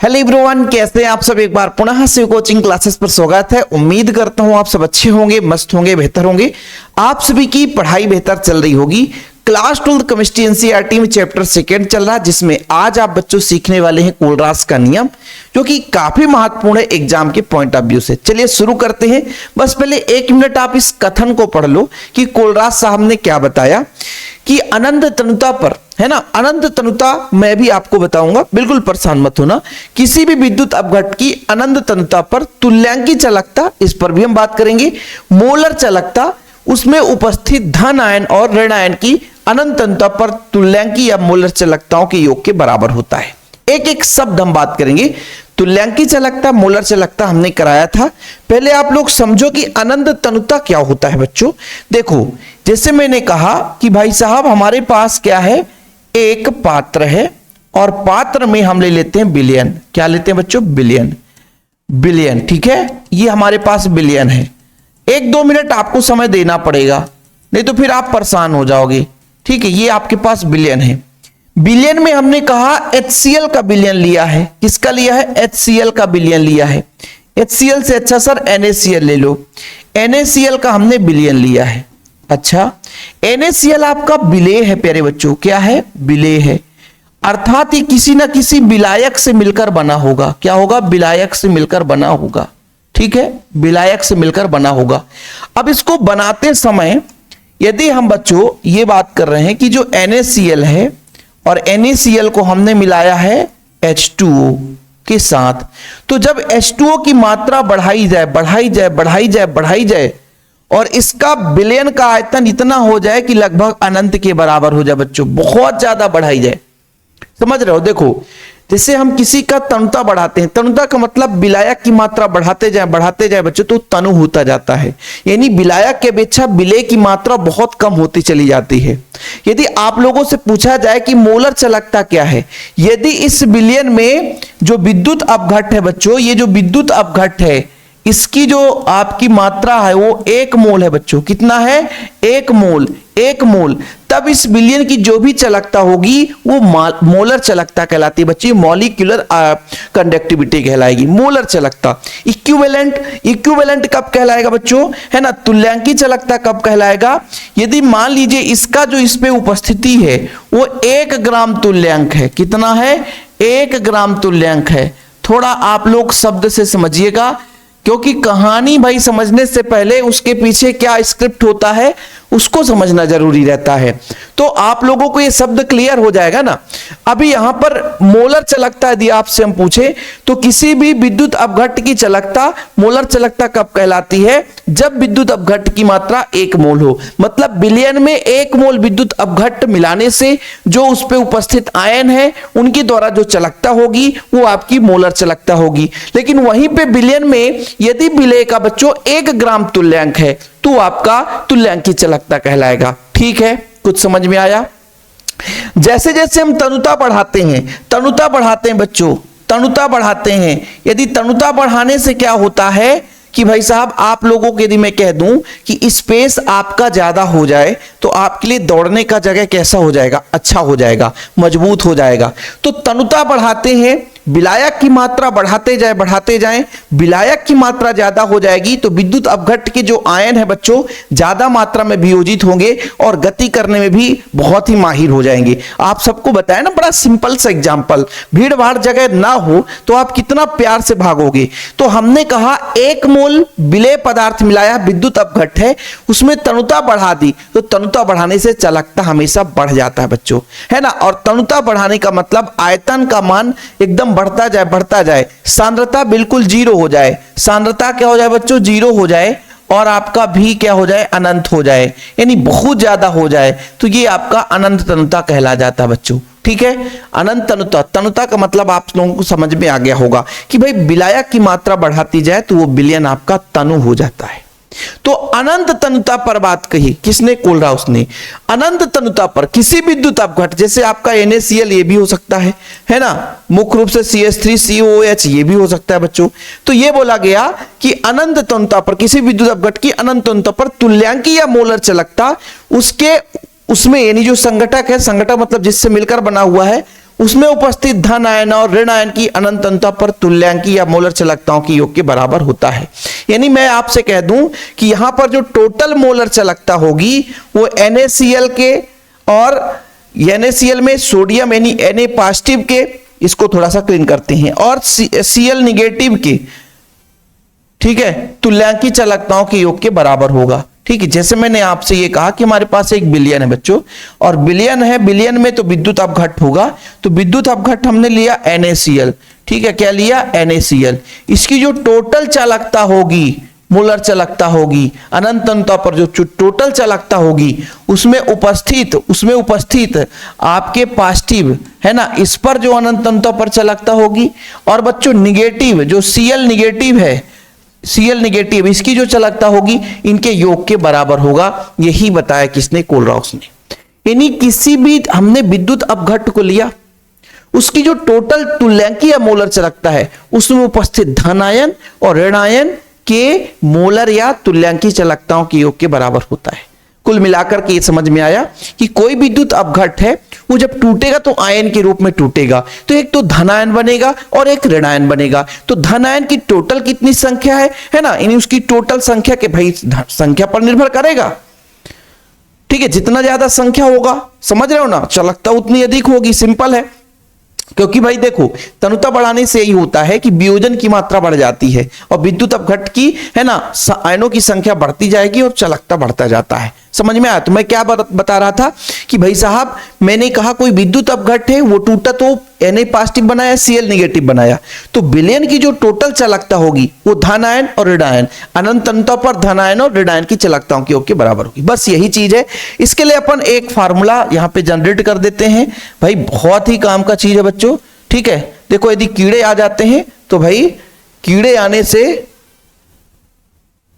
Hello everyone, कैसे हैं आप सब। एक बार पुनः शिव कोचिंग क्लासेस पर स्वागत है। उम्मीद करता हूं आप सब अच्छे होंगे, मस्त होंगे, बेहतर होंगे। आप सभी की पढ़ाई बेहतर चल रही होगी। क्लास 12 केमिस्ट्री एनसीईआरटी में चैप्टर सेकेंड चल रहा है, जिसमें आज आप बच्चों सीखने वाले हैं कोलरास का नियम, जो कि काफी महत्वपूर्ण है एग्जाम के पॉइंट ऑफ व्यू से। चलिए शुरू करते हैं। बस पहले 1 मिनट आप इस कथन को पढ़ लो कि कोलरास साहब ने क्या बताया कि अनंत तनुता पर, है ना, अनंत तनुता मैं भी आपको बताऊंगा, बिल्कुल परेशान मत होना। किसी भी विद्युत अपघट की अनंत तनुता पर तुल्यांकी चालकता, इस पर भी हम बात करेंगे। मोलर चालकता, उसमें उपस्थित धन आयन और ऋण आयन की अनंत तनुता पर तुल्यांकी या मोलर चालकताओं के योग के बराबर होता है। एक एक शब्द हम बात करेंगे। तुल्यांकी चालकता, मोलर चालकता हमने कराया था। पहले आप लोग समझो कि अनंत तनुता क्या होता है बच्चों। देखो, जैसे मैंने कहा कि भाई साहब हमारे पास क्या है, एक पात्र है और पात्र में हम ले लेते हैं बिलियन। क्या लेते हैं बच्चों? बिलियन। बिलियन, ठीक है, ये हमारे पास बिलियन है। 1-2 मिनट आपको समय देना पड़ेगा, नहीं तो फिर आप परेशान हो जाओगे। ठीक है, ये आपके पास बिलियन है। बिलियन में हमने कहा HCl का बिलियन लिया है। किसका लिया है? HCl का बिलियन लिया है। HCl से अच्छा सर NaCl ले लो। NaCl का हमने बिलियन लिया है। अच्छा, NaCl आपका विलेय है प्यारे बच्चों। क्या है? विलेय है, अर्थात ये किसी ना किसी विलायक से मिलकर बना होगा। क्या होगा? विलायक से मिलकर बना होगा। ठीक है, विलायक से मिलकर बना होगा। अब इसको बनाते समय यदि हम बच्चों ये बात कर रहे हैं कि जो NaCl है और NaCl को हमने मिलाया है H2O के साथ, तो जब H2O की मात्रा बढ़ाई जाए बढ़ाई जाए बढ़ाई जाए बढ़ाई जाए और इसका विलयन का आयतन इतना हो जाए कि लगभग अनंत के बराबर हो जाए बच्चों, बहुत ज्यादा बढ़ाई जाए। समझ रहे हो? देखो, जैसे हम किसी का तनुता बढ़ाते हैं, तनुता का मतलब विलायक की मात्रा बढ़ाते जाए बच्चों, तो तनु होता जाता है। यानी विलायक की अपेक्षा विलेय की मात्रा बहुत कम होती चली जाती है। यदि आप लोगों से पूछा जाए कि मोलर चालकता क्या है, यदि इस विलयन में जो विद्युत अपघट है बच्चों, ये जो विद्युत अपघट है, इसकी जो आपकी मात्रा है वो 1 मोल है बच्चों। कितना है? 1 मोल। 1 मोल, तब इस विलयन की जो भी चालकता होगी वो मोलर चालकता कहलाती है बच्ची। मॉलिक्यूलर कंडक्टिविटी कहलाएगी मोलर चालकता। इक्विवेलेंट कब कहलाएगा बच्चों, है ना? तुल्यांकी चालकता कब कहलाएगा? यदि मान लीजिए इसका जो इस पे उपस्थिति है वो 1 ग्राम तुल्यांक है। कितना है? 1 ग्राम तुल्यांक है। थोड़ा आप लोग शब्द से समझिएगा, क्योंकि कहानी भाई समझने से पहले उसके पीछे क्या स्क्रिप्ट होता है उसको समझना जरूरी रहता है। तो आप लोगों को ये शब्द क्लियर हो जाएगा ना। अभी यहां पर मोलर चालकता यदि आपसे हम पूछे तो किसी भी विद्युत अपघट की चालकता मोलर चालकता कब कहलाती है? जब विद्युत अपघट की मात्रा 1 मोल हो। मतलब विलयन में 1 मोल विद्युत अपघट मिलाने से जो उस पे उपस्थित आयन है उनके द्वारा जो चालकता होगी वो आपकी मोलर चालकता होगी। लेकिन वहीं पे विलयन में यदि विलेय का बच्चों 1 ग्राम तुल्यांक है तो आपका तुल्यांकी चालकता कहलाएगा। ठीक है, कुछ समझ में आया? जैसे जैसे हम तनुता बढ़ाते हैं बच्चों, तनुता बढ़ाते हैं, यदि तनुता बढ़ाने से क्या होता है कि भाई साहब आप लोगों को यदि मैं कह दूं कि स्पेस आपका ज्यादा हो जाए तो आपके लिए दौड़ने का जगह कैसा हो जाएगा? अच्छा हो जाएगा, मजबूत हो जाएगा। तो तनुता बढ़ाते हैं, विलायक की मात्रा बढ़ाते जाएं, विलायक की मात्रा ज्यादा हो जाएगी तो विद्युत अपघट के जो आयन है बच्चों ज्यादा मात्रा में वियोजित होंगे और गति करने में भी बहुत ही माहिर हो जाएंगे। आप सबको बताया ना, बड़ा सिंपल सा एग्जांपल। भीड़ भाड़ जगह ना हो तो आप कितना प्यार से भागोगे। तो हमने कहा 1 मोल विलेय पदार्थ मिलाया, विद्युत अपघट है, उसमें तनुता बढ़ा दी, तो तनुता बढ़ाने से चालकता हमेशा बढ़ जाता है बच्चों, है ना। और तनुता बढ़ाने का मतलब आयतन का मान एकदम बढ़ता जाए, सांद्रता बिल्कुल 0 हो जाए। सांद्रता क्या हो जाए बच्चों? 0 हो जाए और आपका भी क्या हो जाए? अनंत हो जाए, यानी बहुत ज्यादा हो जाए, तो ये आपका अनंत तनुता कहला जाता है बच्चों। ठीक है, अनंत तनुता। तनुता का मतलब आप लोगों को समझ में आ गया होगा कि भाई विलायक की मात्रा बढ़ाती जाए तो वो विलयन आपका तनु हो जाता है। तो अनंत तनुता पर बात कही किसने? कोलरास ने। अनंत तनुता पर किसी विद्युत अपघट, जैसे आपका NaCl ये भी हो सकता है ना, मुख्य रूप से CH3COOH ये भी हो सकता है बच्चों। तो ये बोला गया कि अनंत तनुता पर, किसी विद्युत अपघट की अनंत तनुता पर तुल्यांकी या मोलर चालकता उसमें यानी जो संघटक है, संघटक मतलब जिससे मिलकर बना हुआ है, उसमें उपस्थित धन आयन और ऋण आयन की अनंत अंतता पर तुल्यांकी या मोलर चालकताओं की योग के बराबर होता है। यानी मैं आपसे कह दूं कि यहां पर जो टोटल मोलर चालकता होगी वो NaCl के और NaCl में सोडियम यानी Na पॉजिटिव के, इसको थोड़ा सा क्लीन करते हैं, और Cl निगेटिव के, ठीक है, तुल्यांकी चालकताओं के योग के बराबर होगा। ठीक है, जैसे मैंने आपसे ये कहा कि हमारे पास एक बिलियन है बच्चों, और बिलियन है, बिलियन में तो विद्युत अपघट्ट होगा, तो विद्युत अपघट्ट हमने लिया NaCl, ठीक है, क्या लिया, NaCl। इसकी जो टोटल चालकता होगी, मोलर चालकता होगी, अनंत अंतता पर जो टोटल चालकता होगी उसमें उपस्थित आपके पॉजिटिव है ना, इस पर जो अनंत अंतता पर चालकता होगी, और बच्चों निगेटिव जो Cl निगेटिव है, Cl निगेटिव, इसकी जो चालकता होगी इनके योग के बराबर होगा। यही बताया किसने, कोलराउस ने। यानी किसी भी हमने विद्युत अपघट्ट को लिया, उसकी जो टोटल तुल्यांकी या मोलर चालकता है उसमें उपस्थित धन आयन और ऋण आयन के मोलर या तुल्यांकी चालकताओं के योग के बराबर होता है। कुल मिलाकर के ये समझ में आया कि कोई विद्युत अपघट्ट है वो जब टूटेगा तो आयन के रूप में टूटेगा, तो एक तो धन आयन बनेगा और एक ऋण आयन बनेगा। तो धन आयन की टोटल कितनी संख्या है ना, यानी उसकी टोटल संख्या के भाई संख्या पर निर्भर करेगा। ठीक है, जितना ज्यादा संख्या होगा, समझ रहे हो ना, चालकता उतनी अधिक होगी, सिंपल है। क्योंकि भाई देखो, तनुता बढ़ाने से यही होता है कि वियोजन की मात्रा बढ़ जाती है और विद्युत अपघट्ट की है ना आयनों की संख्या बढ़ती जाएगी और चालकता बढ़ता जाता है। समझ में आया? तो मैं क्या बता रहा था कि भाई साहब, मैंने कहा कोई विद्युत अपघट्ट है, वो टूटा तो Na पॉजिटिव बनाया, Cl निगेटिव बनाया, तो विलयन की जो टोटल चालकता होगी वो धन आयन और ऋण आयन, अनंत अंतता पर धन आयन और ऋण आयन की चालकताओं के योग के बराबर होगी। बस यही चीज है। इसके लिए अपन एक फार्मूला यहां पे जनरेट कर देते हैं भाई, बहुत ही काम का चीज है बच्चों। ठीक है, देखो यदि कीड़े आ जाते हैं तो भाई कीड़े आने से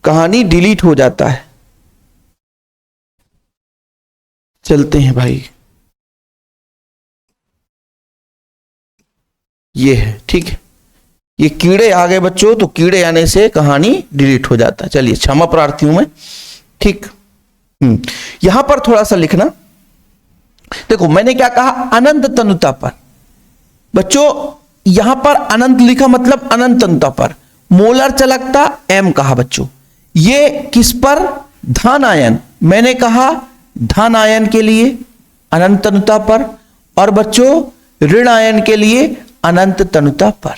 कहानी डिलीट हो जाता है। चलते हैं भाई, ये है, ठीक है, ये कीड़े आ गए बच्चों, तो कीड़े आने से कहानी डिलीट हो जाता है। चलिए, क्षमा प्रार्थी हूं मैं। ठीक, यहां पर थोड़ा सा लिखना। देखो मैंने क्या कहा, अनंत तनुता पर। बच्चों यहां पर अनंत लिखा मतलब अनंत तनुता पर, मोलर चालकता m कहा बच्चों, ये किस पर, धन आयन, मैंने कहा धन आयन के लिए अनंत तनुता पर, और बच्चों ऋण आयन के लिए अनंत तनुता पर,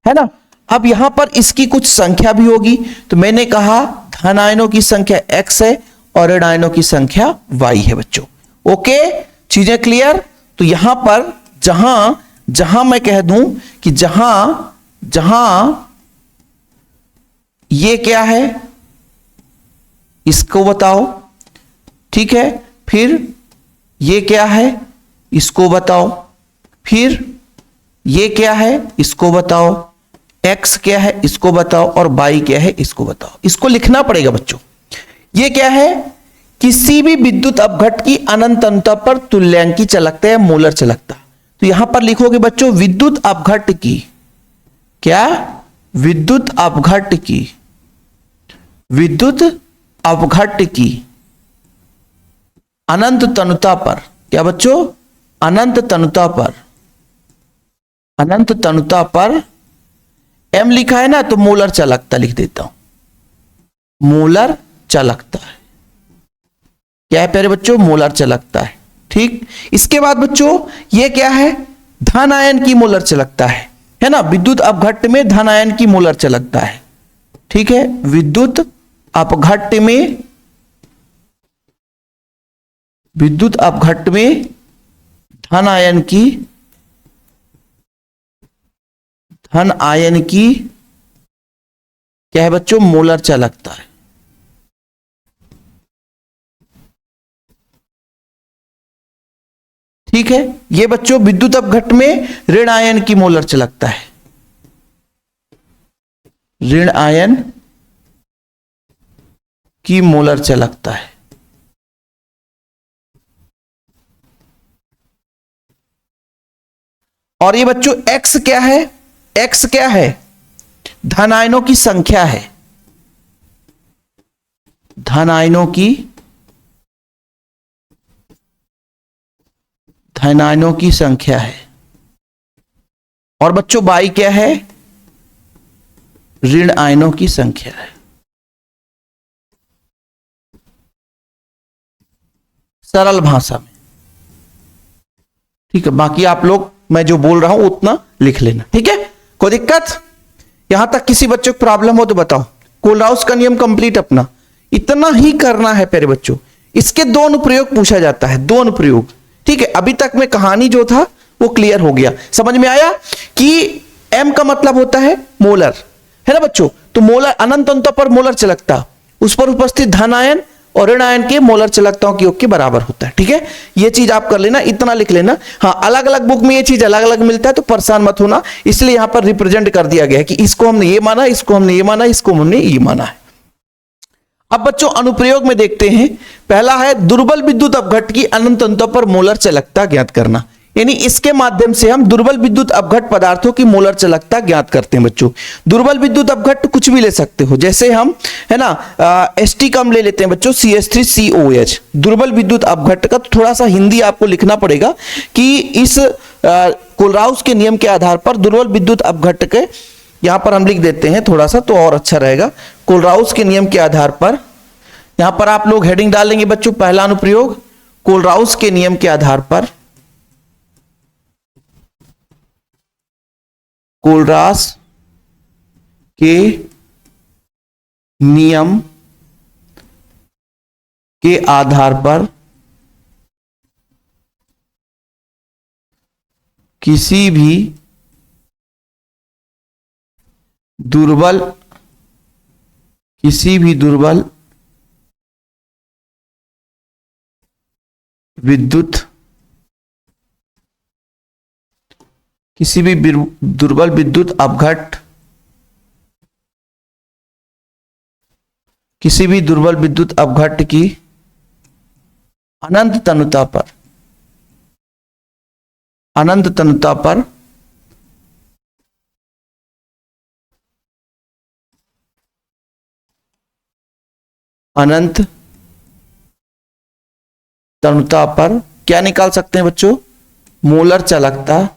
है ना। अब यहां पर इसकी कुछ संख्या भी होगी, तो मैंने कहा धन आयनों की संख्या x है और ऋण आयनों की संख्या y है बच्चों। ओके, चीजें क्लियर? तो यहां पर जहां मैं कह दूं कि जहां ये क्या है इसको बताओ, ठीक है, फिर ये क्या है इसको बताओ, फिर ये क्या है इसको बताओ, x क्या है इसको बताओ, और y क्या है इसको बताओ। इसको लिखना पड़ेगा बच्चों। ये क्या है, किसी भी विद्युत अपघट्ट की अनंत अंतता पर तुल्यांकी चालकता या मोलर चालकता। तो यहां पर लिखोगे बच्चों विद्युत अपघट्ट की, क्या, विद्युत अपघट्ट की अनंत तनुता पर, क्या बच्चों, अनंत तनुता पर m लिखा है ना, तो मोलर चालकता लिख देता हूं, मोलर चालकता है, क्या है प्यारे बच्चों, मोलर चालकता है। ठीक, इसके बाद बच्चों ये क्या है, धन आयन की मोलर चालकता है ना, विद्युत अपघट्ट में धन आयन की मोलर चालकता है। ठीक है, विद्युत अपघट्ट में धन आयन की क्या है बच्चों, मोलर चालकता है। ठीक है, ये बच्चों विद्युत अपघट्ट में ऋण आयन की मोलर चालकता है, ऋण आयन की मोलर चालकता है। और ये बच्चों x क्या है, x क्या है, धन आयनों की संख्या है, धन आयनों की संख्या है। और बच्चों बाई क्या है? ऋण आयनों की संख्या है। सरल भाषा में, ठीक है। बाकी आप लोग मैं जो बोल रहा हूं उतना लिख लेना, ठीक है। कोई दिक्कत? यहां तक किसी बच्चों को प्रॉब्लम हो तो बताओ। कोलराउस का नियम कंप्लीट अपना इतना ही करना है प्यारे बच्चों। इसके दो अनुप्रयोग पूछा जाता है, दो अनुप्रयोग, ठीक है। अभी तक में कहानी जो था वो क्लियर हो गया, समझ में आया कि एम का मतलब होता है मोलर, है ना बच्चों। तो मोलर अनंत अंतों पर मोलर चालकता, उस पर उपस्थित धन आयन और ऋण आयन के मोलर चालकताओं के योग के बराबर होता है, ठीक है। ये चीज आप कर लेना, इतना लिख लेना। हाँ, अलग अलग बुक में ये चीज अलग अलग मिलता है तो परेशान मत होना, इसलिए यहां पर रिप्रेजेंट कर दिया गया है कि इसको हमने ये माना, इसको हमने ये माना, इसको हमने ये माना है। अब बच्चों अनुप्रयोग में देखते हैं। पहला है दुर्बल विद्युत अपघट्ट की अनंत अंतों पर मोलर चालकता ज्ञात करना, यानी इसके माध्यम से हम दुर्बल विद्युत अपघट्ट पदार्थों की मोलर चालकता ज्ञात करते हैं बच्चों। दुर्बल विद्युत अपघट्ट कुछ भी ले सकते हो, जैसे हम है ना St कम ले लेते हैं बच्चों, CH3COH। दुर्बल विद्युत अपघट्ट का थोड़ा सा हिंदी आपको लिखना पड़ेगा कि इस कोलराउस के नियम के आधार पर दुर्बल विद्युत अपघट्ट के, यहां पर हम लिख देते हैं थोड़ा सा तो और अच्छा रहेगा। कोलराउस के नियम के आधार पर, यहां पर आप लोग हेडिंग डालेंगे बच्चों, पहला अनुप्रयोग कोलराउस के नियम के आधार पर, कोलरास के नियम के आधार पर किसी भी दुर्बल विद्युत दुर्बल विद्युत अपघट्ट, किसी भी दुर्बल विद्युत अपघट्ट की अनंत तनुता पर क्या निकाल सकते हैं बच्चों? मोलर चालकता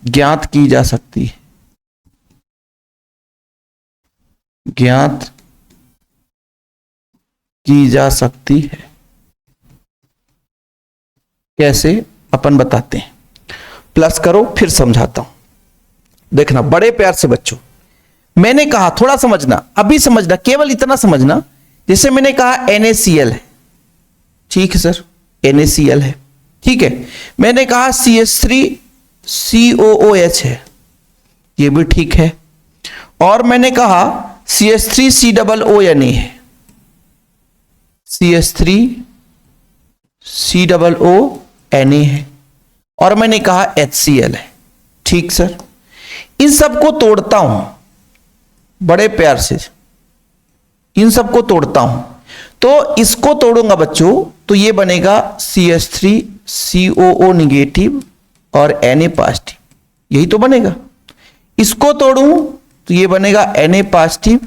ज्ञात की जा सकती है, कैसे अपन बताते हैं। प्लस करो फिर समझाता हूं, देखना बड़े प्यार से बच्चों। मैंने कहा थोड़ा समझना, अभी समझना, केवल इतना समझना, जैसे मैंने कहा NaCl है, ठीक है सर, NaCl है, ठीक है। मैंने कहा CH3COOH है, ये भी ठीक है। और मैंने कहा CH3COONA है, CH3COONA है। और मैंने कहा HCl है, ठीक सर। इन सबको तोड़ता हूं बड़े प्यार से, इन सबको तोड़ता हूं, तो इसको तोड़ूंगा बच्चों तो ये बनेगा CH3COO निगेटिव और Na पॉजिटिव, यही तो बनेगा। इसको तोड़ूं तो ये बनेगा Na पॉजिटिव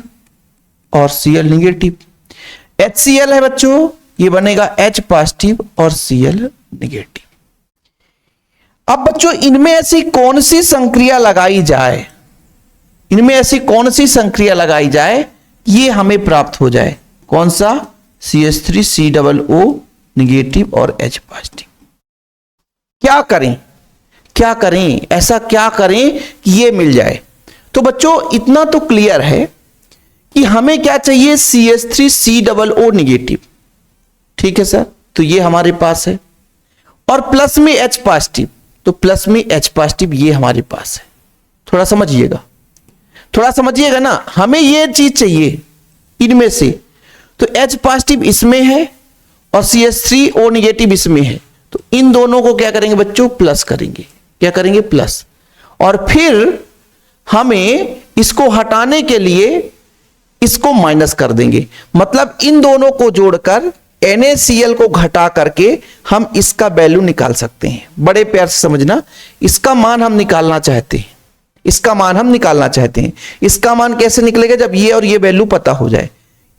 और Cl निगेटिव। HCl है बच्चों, ये बनेगा H पॉजिटिव और Cl निगेटिव। अब बच्चों इनमें ऐसी कौन सी संक्रिया लगाई जाए, ये हमें प्राप्त हो जाए, कौन सा? CH3COO निगेटिव और H पॉजिटिव। क्या करें, ऐसा क्या करें कि ये मिल जाए? तो बच्चों इतना तो क्लियर है कि हमें क्या चाहिए? CH3COO निगेटिव, ठीक है सर, तो ये हमारे पास है। और प्लस में H पॉजिटिव, तो प्लस में H पॉजिटिव ये हमारे पास है। थोड़ा समझिएगा ना, हमें ये चीज चाहिए इनमें से। तो H पॉजिटिव इसमें है और CH3O निगेटिव इसमें है, तो इन दोनों को क्या करेंगे बच्चों? प्लस करेंगे। क्या करेंगे? प्लस। और फिर हमें इसको हटाने के लिए इसको माइनस कर देंगे, मतलब इन दोनों को जोड़कर NaCl को घटा करके हम इसका वैल्यू निकाल सकते हैं। बड़े प्यार से समझना, इसका मान हम निकालना चाहते हैं। इसका मान हम निकालना चाहते हैं। इसका मान कैसे निकलेगा? जब ये और ये वैल्यू पता हो जाए।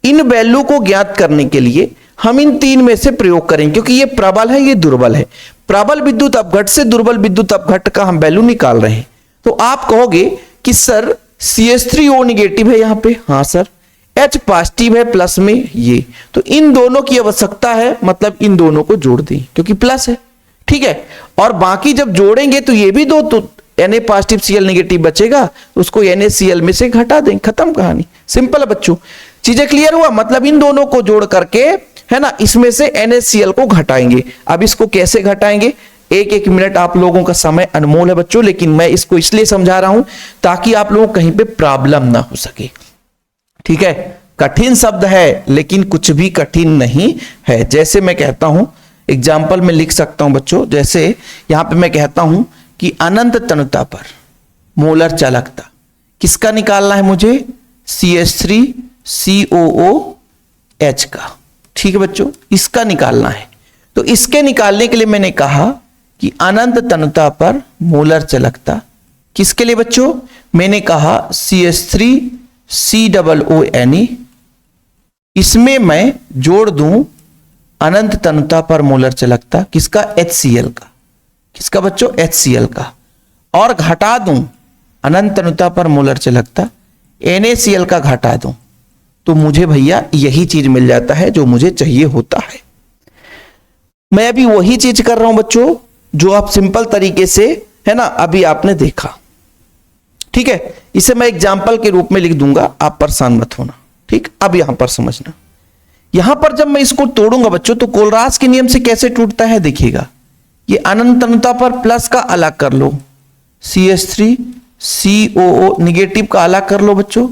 इन वैल्यू को ज्ञात करने के लिए हम इन तीन में से प्रयोग करेंगे, क्योंकि ये प्रबल है, ये दुर्बल है। प्रबल विद्युत अपघट से दुर्बल विद्युत अपघट का हम वैल्यू निकाल रहे हैं। तो आप कहोगे कि सर CH3O निगेटिव है यहां पे, हाँ सर, H पॉजिटिव है प्लस में ये, तो इन दोनों की आवश्यकता है, मतलब इन दोनों को जोड़ दें क्योंकि प्लस है, ठीक है। और बाकी जब जोड़ेंगे तो ये भी दो, तो Na पॉजिटिव Cl निगेटिव बचेगा, तो उसको NaCl में से घटा दें, खत्म कहानी। सिंपल है बच्चों, चीजें क्लियर हुआ? मतलब इन दोनों को जोड़ करके, है ना, इसमें से NaCl को घटाएंगे। अब इसको कैसे घटाएंगे? एक एक मिनट, आप लोगों का समय अनमोल है बच्चों, लेकिन मैं इसको इसलिए समझा रहा हूं ताकि आप लोगों को कहीं पे प्रॉब्लम ना हो सके, ठीक है। कठिन शब्द है लेकिन कुछ भी कठिन नहीं है। जैसे मैं कहता हूं, एग्जाम्पल में लिख सकता हूं बच्चों, जैसे यहां पे मैं कहता हूं कि अनंत तनुता पर मोलर चालकता किसका निकालना है मुझे? CH3COOH का, ठीक है बच्चों, इसका निकालना है। तो इसके निकालने के लिए मैंने कहा कि अनंत तनुता पर मोलर चालकता किसके लिए बच्चों? मैंने कहा CH3COONE, इसमें मैं जोड़ दूं अनंत तनुता पर मोलर चालकता किसका? HCl का, किसका बच्चों? HCl का, और घटा दूं अनंत तनुता पर मोलर चालकता NaCl का घटा दूं, तो मुझे भैया यही चीज मिल जाता है जो मुझे चाहिए होता है। मैं अभी वही चीज कर रहा हूं बच्चों जो आप सिंपल तरीके से, है ना, अभी आपने देखा, ठीक है। इसे मैं एग्जाम्पल के रूप में लिख दूंगा, आप परेशान मत होना, ठीक। अब यहां पर समझना, यहां पर जब मैं इसको तोड़ूंगा बच्चों तो कोलरास के नियम से कैसे टूटता है देखिएगा। ये अनंत तनुता पर प्लस का अलग कर लो, CH3COO निगेटिव का अलग कर लो बच्चों,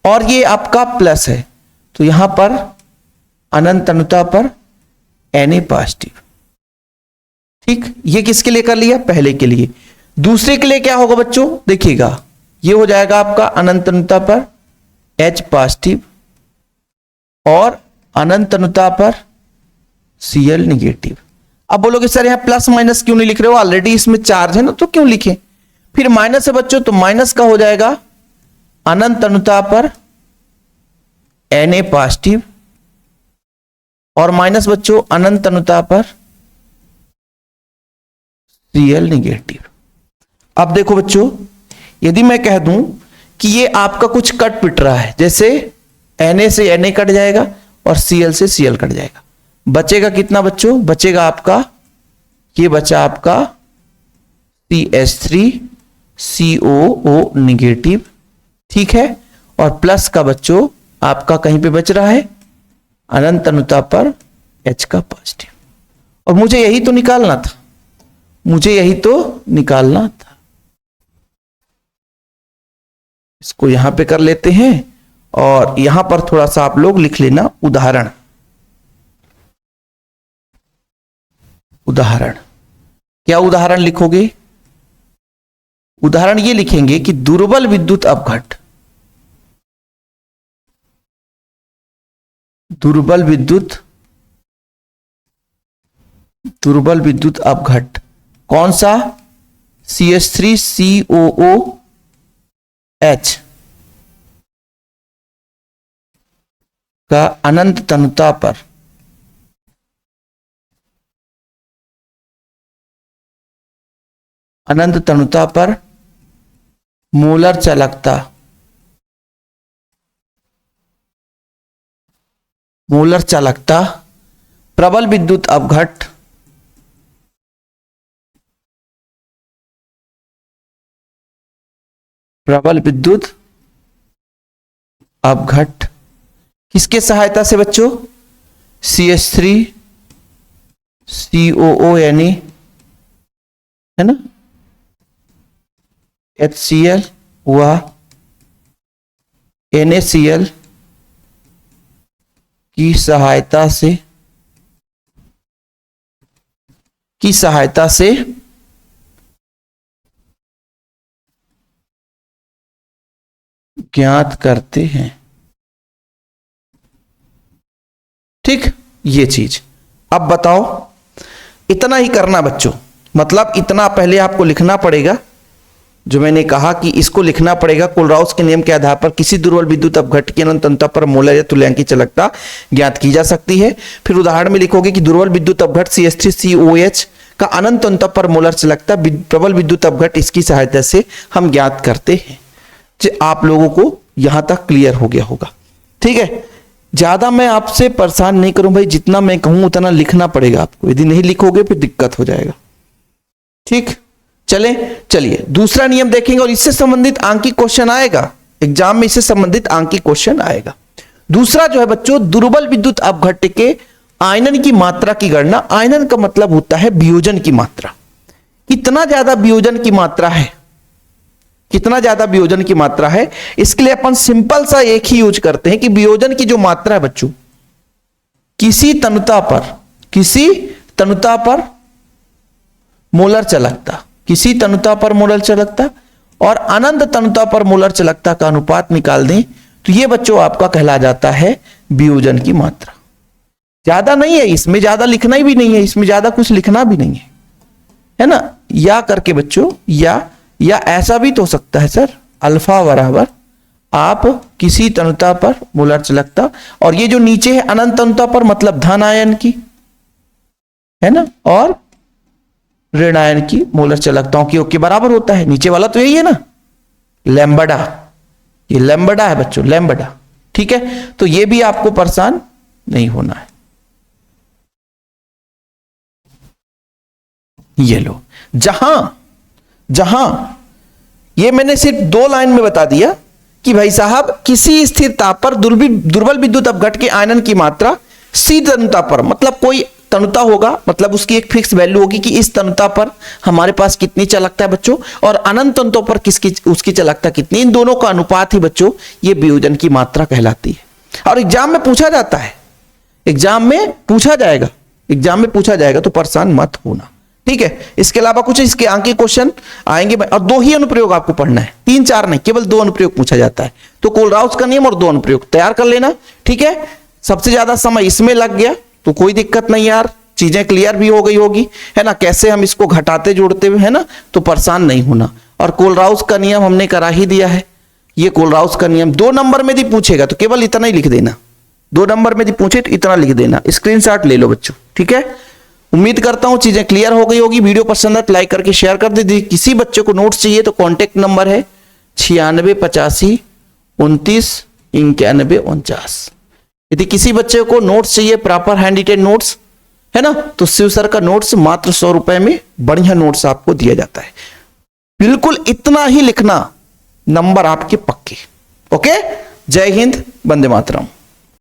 और ये आपका प्लस है, तो यहां पर अनंत तनुता पर Na पॉजिटिव, ठीक। ये किसके लिए कर लिया? पहले के लिए। दूसरे के लिए क्या होगा बच्चों? देखिएगा, ये हो जाएगा आपका अनंत तनुता पर H पॉजिटिव और अनंत तनुता पर Cl निगेटिव। अब बोलोगे सर यहां प्लस माइनस क्यों नहीं लिख रहे हो? ऑलरेडी इसमें चार्ज है ना, तो क्यों लिखे? फिर माइनस है बच्चों, तो माइनस का हो जाएगा अनंत तनुता पर Na पॉजिटिव और माइनस बच्चों अनंत तनुता पर Cl निगेटिव। अब देखो बच्चों, यदि मैं कह दूं कि ये आपका कुछ कट पिट रहा है, जैसे Na से Na कट जाएगा और Cl से Cl कट जाएगा, बचेगा कितना बच्चों? बचेगा आपका, ये बचा आपका CH3COO निगेटिव, ठीक है, और प्लस का बच्चों आपका कहीं पे बच रहा है अनंत तनुता पर H का पॉजिटिव। और मुझे यही तो निकालना था, मुझे यही तो निकालना था। इसको यहां पे कर लेते हैं और यहां पर थोड़ा सा आप लोग लिख लेना उदाहरण। उदाहरण क्या उदाहरण लिखोगे? उदाहरण ये लिखेंगे कि दुर्बल विद्युत अपघट, दुर्बल विद्युत अपघट कौन सा? CH3COOH का अनंत तनुता पर मोलर चालकता प्रबल विद्युत अपघट किसके सहायता से बच्चों? CH3COO यानी, है ना, HCl हुआ NaCl की सहायता से ज्ञात करते हैं, ठीक। ये चीज अब बताओ, इतना ही करना बच्चों, मतलब इतना पहले आपको लिखना पड़ेगा जो मैंने कहा कि इसको लिखना पड़ेगा। कोलराउस के नियम के आधार पर किसी दुर्बल विद्युत अपघट्ट की अनंत तनुता पर मोलर या तुल्यांकी चालकता ज्ञात की जा सकती है। फिर उदाहरण में लिखोगे कि दुर्बल विद्युत अपघट्ट CH3COH का अनंत तनुता पर मोलर चालकता प्रबल विद्युत अपघट्ट इसकी सहायता से हम ज्ञात करते हैं। आप लोगों को यहां तक क्लियर हो गया होगा, ठीक है। ज्यादा मैं आपसे परेशान नहीं करूं भाई, जितना मैं कहूं उतना लिखना पड़ेगा आपको, यदि नहीं लिखोगे फिर दिक्कत हो जाएगा, ठीक। चलिए दूसरा नियम देखेंगे और इससे संबंधित आंकिक क्वेश्चन आएगा एग्जाम में, इससे संबंधित आंकिक क्वेश्चन आएगा। दूसरा जो है बच्चों, दुर्बल विद्युत अपघट्ट के आयनन की मात्रा की गणना। आयनन का मतलब होता है वियोजन की मात्रा। कितना ज्यादा वियोजन की मात्रा है, कितना ज्यादा वियोजन की मात्रा है, इसके लिए अपन सिंपल सा एक ही यूज करते हैं कि वियोजन की जो मात्रा है बच्चों, किसी तनुता पर मोलर चालकता, किसी तनुता पर मोलर चालकता और अनंत तनुता पर मोलर चालकता का अनुपात निकाल दें तो यह बच्चों आपका कहला जाता है वियोजन की मात्रा। ज्यादा नहीं है, इसमें ज्यादा लिखना ही भी नहीं है, इसमें ज्यादा कुछ लिखना भी नहीं है ना। या करके बच्चों, या ऐसा भी तो हो सकता है सर, अल्फा बराबर आप किसी तनुता पर मोलर चालकता, और ये जो नीचे है अनंत तनुता पर मतलब धन आयन की, है ना, और ऋण आयन की मोलर चालकताओं के बराबर होता है। नीचे वाला तो यही है ना, लैम्बडा, ये लैम्बडा है बच्चों, लैम्बडा, ठीक है। तो ये भी आपको परेशान नहीं होना है। ये लो, जहां ये मैंने सिर्फ 2 लाइन में बता दिया कि भाई साहब किसी स्थिर ताप पर दुर्बल विद्युत अपघट्ट के आयनन की मात्रा सी तनुता पर, मतलब कोई तनुता होगा, मतलब उसकी एक फिक्स वैल्यू होगी कि इस तनुता पर हमारे पास कितनी चालकता है बच्चों, और अनंत तनुता पर उसकी चालकता कितनी, इन दोनों का अनुपात ही बच्चों ये वियोजन की मात्रा कहलाती है। और एग्जाम में पूछा जाता है, एग्जाम में पूछा जाएगा, तो परेशान मत होना, ठीक है। इसके अलावा कुछ इसके आंकिक क्वेश्चन आएंगे और 2 ही अनुप्रयोग आपको पढ़ना है, 3-4 नहीं, केवल 2 अनुप्रयोग पूछा जाता है। तो कोलराउस का नियम और 2 अनुप्रयोग तैयार कर लेना, ठीक है। सबसे ज्यादा समय इसमें लग गया तो कोई दिक्कत नहीं यार, चीजें क्लियर भी हो गई होगी, है ना, कैसे हम इसको घटाते जोड़ते हुए, है ना, तो परेशान नहीं होना। और कोलराउस का नियम हमने करा ही दिया है, ये कोलराउस का नियम 2 नंबर में भी पूछेगा तो केवल इतना ही लिख देना, 2 नंबर में भी पूछे तो इतना लिख देना, स्क्रीनशॉट ले लो बच्चों, ठीक है। उम्मीद करता हूं चीजें क्लियर हो गई होगी। वीडियो पसंद है तो लाइक करके शेयर कर दीजिए। किसी बच्चे को नोट्स चाहिए तो कांटेक्ट नंबर है 9685 29 91 49। यदि किसी बच्चे को नोट्स चाहिए, प्रॉपर हैंड रिटेन नोट्स, है ना, तो शिव सर का नोट्स मात्र 100 रुपए में बढ़िया नोट्स आपको दिया जाता है। बिल्कुल इतना ही लिखना, नंबर आपके पक्के। ओके, जय हिंद, वंदे मातरम।